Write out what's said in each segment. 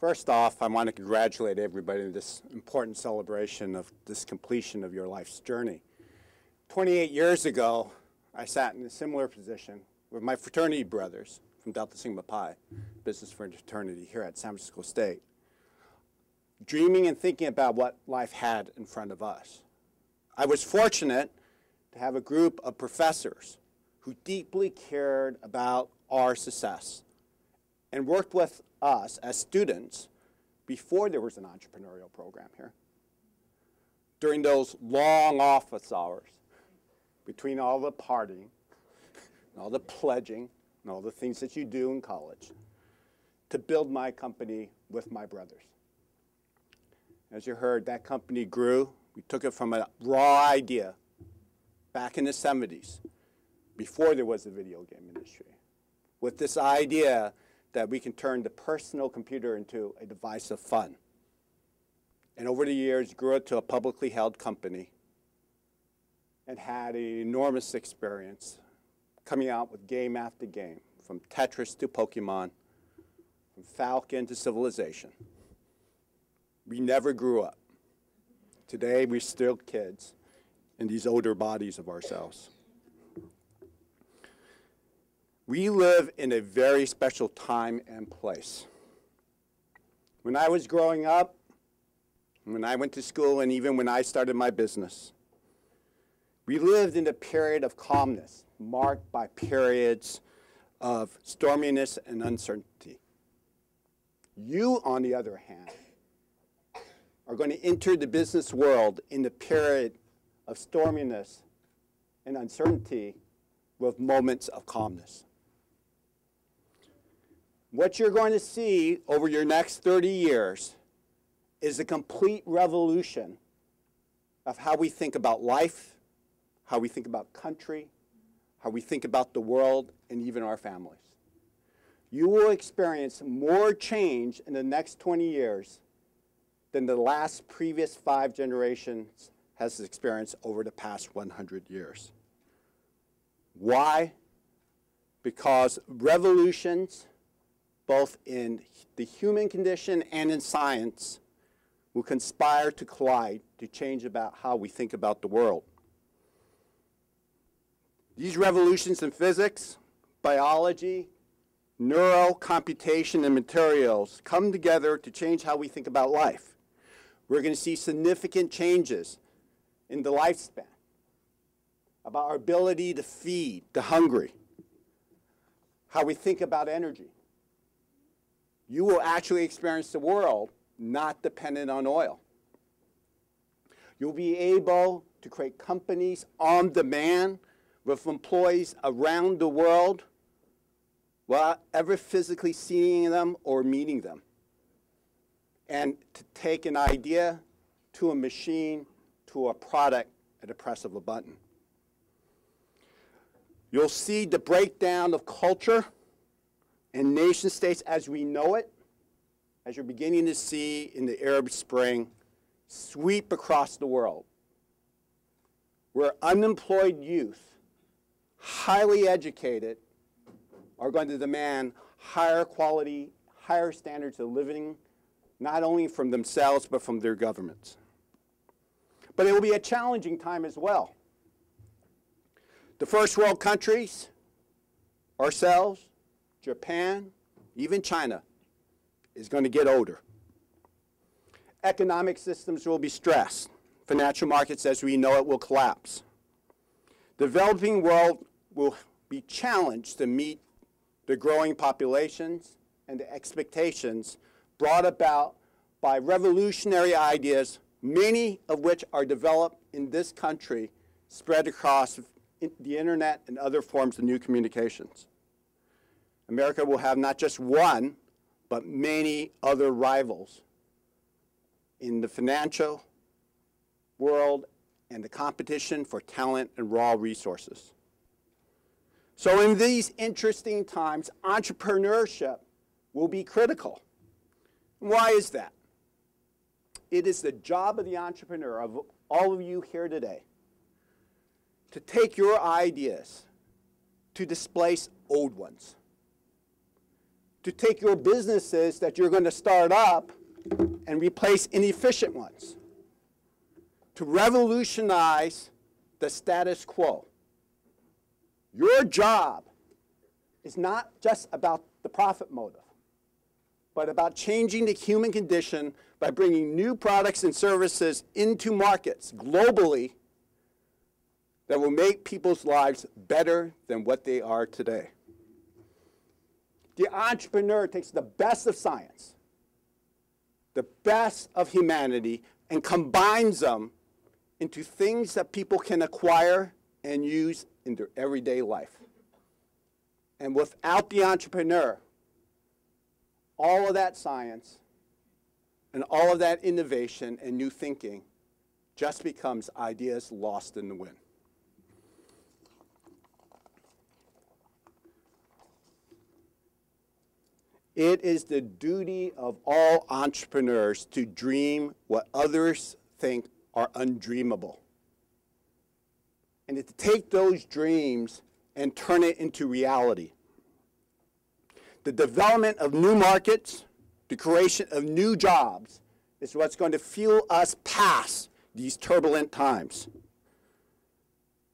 First off, I want to congratulate everybody on this important celebration of this completion of your life's journey. 28 years ago, I sat in a similar position with my fraternity brothers from Delta Sigma Pi, business fraternity here at San Francisco State, dreaming and thinking about what life had in front of us. I was fortunate to have a group of professors who deeply cared about our success and worked with us as students before there was an entrepreneurial program here. During those long office hours, between all the partying, and all the pledging, and all the things that you do in college, to build my company with my brothers. As you heard, that company grew. We took it from a raw idea back in the 70s, before there was a video game industry, with this idea that we can turn the personal computer into a device of fun. And over the years, grew it to a publicly held company and had an enormous experience coming out with game after game, from Tetris to Pokemon, from Falcon to Civilization. We never grew up. Today, we're still kids in these older bodies of ourselves. We live in a very special time and place. When I was growing up, when I went to school, and even when I started my business, we lived in a period of calmness, marked by periods of storminess and uncertainty. You, on the other hand, are going to enter the business world in the period of storminess and uncertainty with moments of calmness. What you're going to see over your next 30 years is a complete revolution of how we think about life, how we think about country, how we think about the world, and even our families. You will experience more change in the next 20 years than the last previous 5 generations has experienced over the past 100 years. Why? Because revolutions, both in the human condition and in science, will conspire to collide to change about how we think about the world. These revolutions in physics, biology, neuro, computation, and materials come together to change how we think about life. We're going to see significant changes in the lifespan, about our ability to feed the hungry, how we think about energy. You will actually experience the world not dependent on oil. You'll be able to create companies on demand with employees around the world without ever physically seeing them or meeting them. And to take an idea to a machine to a product at the press of a button. You'll see the breakdown of culture and nation states as we know it, as you're beginning to see in the Arab Spring, sweep across the world, where unemployed youth, highly educated, are going to demand higher quality, higher standards of living, not only from themselves, but from their governments. But it will be a challenging time as well. The first world countries, ourselves, Japan, even China, is going to get older. Economic systems will be stressed. Financial markets as we know it will collapse. The developing world will be challenged to meet the growing populations and the expectations brought about by revolutionary ideas, many of which are developed in this country, spread across the internet and other forms of new communications. America will have not just one, but many other rivals in the financial world and the competition for talent and raw resources. So in these interesting times, entrepreneurship will be critical. Why is that? It is the job of the entrepreneur, of all of you here today, to take your ideas to displace old ones, to take your businesses that you're going to start up and replace inefficient ones, to revolutionize the status quo. Your job is not just about the profit motive, but about changing the human condition by bringing new products and services into markets globally that will make people's lives better than what they are today. The entrepreneur takes the best of science, the best of humanity, and combines them into things that people can acquire and use in their everyday life. And without the entrepreneur, all of that science and all of that innovation and new thinking just becomes ideas lost in the wind. It is the duty of all entrepreneurs to dream what others think are undreamable, and to take those dreams and turn it into reality. The development of new markets, the creation of new jobs is what's going to fuel us past these turbulent times.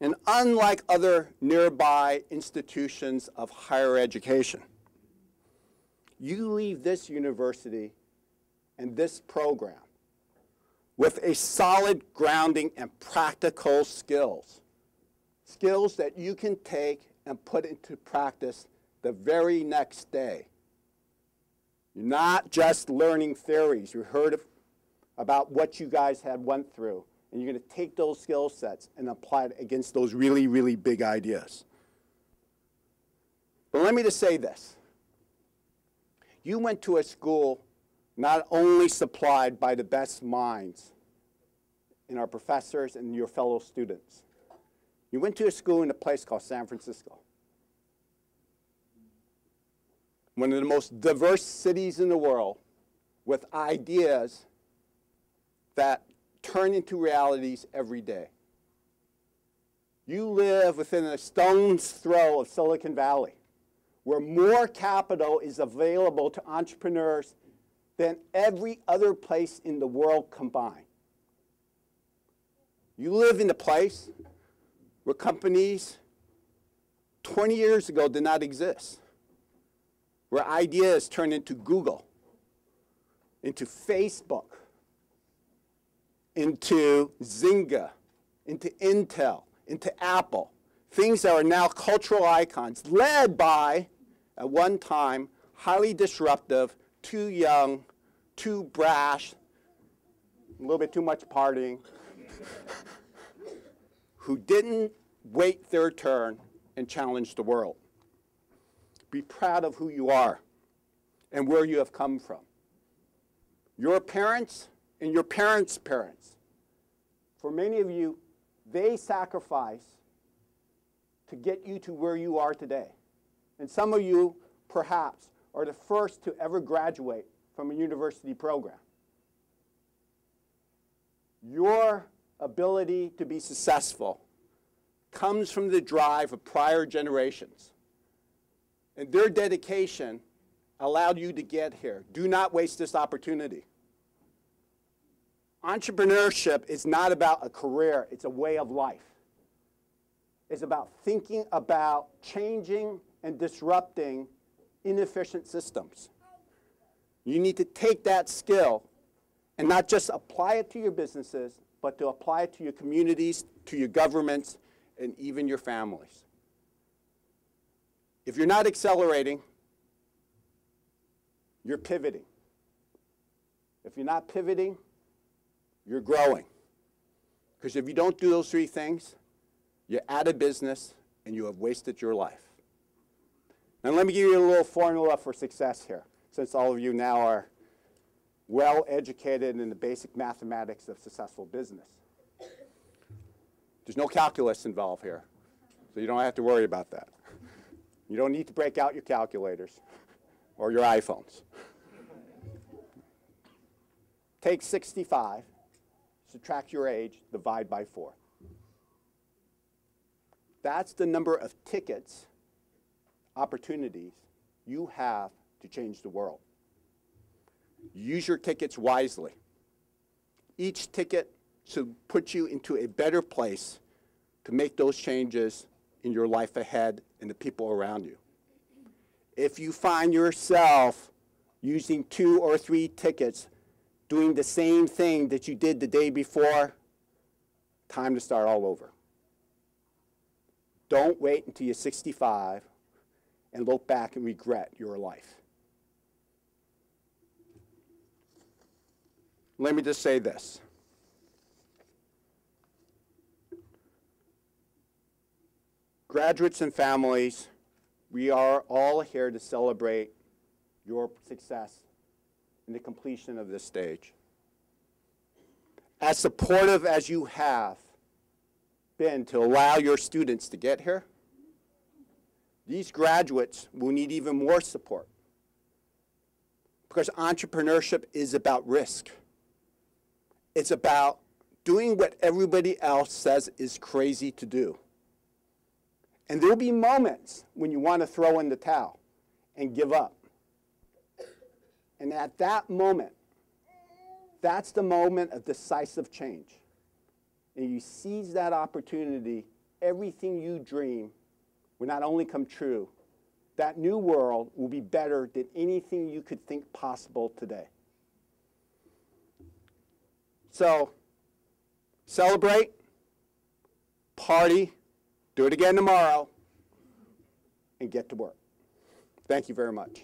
And unlike other nearby institutions of higher education, you leave this university and this program with a solid grounding and practical skills. Skills that you can take and put into practice the very next day. You're not just learning theories. You heard about what you guys had went through, and you're going to take those skill sets and apply it against those really, really big ideas. But let me just say this. You went to a school not only supplied by the best minds in our professors and your fellow students. You went to a school in a place called San Francisco, one of the most diverse cities in the world, with ideas that turn into realities every day. You live within a stone's throw of Silicon Valley, where more capital is available to entrepreneurs than every other place in the world combined. You live in a place where companies 20 years ago did not exist, where ideas turn into Google, into Facebook, into Zynga, into Intel, into Apple, things that are now cultural icons, led by, at one time, highly disruptive, too young, too brash, a little bit too much partying, who didn't wait their turn and challenge the world. Be proud of who you are and where you have come from. Your parents and your parents' parents, for many of you, they sacrificed to get you to where you are today. And some of you, perhaps, are the first to ever graduate from a university program. Your ability to be successful comes from the drive of prior generations. And their dedication allowed you to get here. Do not waste this opportunity. Entrepreneurship is not about a career, it's a way of life. It's about thinking about changing and disrupting inefficient systems. You need to take that skill and not just apply it to your businesses, but to apply it to your communities, to your governments, and even your families. If you're not accelerating, you're pivoting. If you're not pivoting, you're growing. Because if you don't do those three things, you're out of business and you have wasted your life. Now let me give you a little formula for success here, since all of you now are well educated in the basic mathematics of successful business. There's no calculus involved here, so you don't have to worry about that. You don't need to break out your calculators or your iPhones. Take 65, subtract your age, divide by 4. That's the number of tickets, opportunities you have to change the world. Use your tickets wisely. Each ticket should put you into a better place to make those changes in your life ahead and the people around you. If you find yourself using 2 or 3 tickets, doing the same thing that you did the day before, time to start all over. Don't wait until you're 65 and look back and regret your life. Let me just say this. Graduates and families, we are all here to celebrate your success in the completion of this stage. As supportive as you have been to allow your students to get here, these graduates will need even more support, because entrepreneurship is about risk. It's about doing what everybody else says is crazy to do. And there'll be moments when you want to throw in the towel and give up. And at that moment, that's the moment of decisive change. And you seize that opportunity, everything you dream will not only come true, that new world will be better than anything you could think possible today. So, celebrate, party, do it again tomorrow, and get to work. Thank you very much.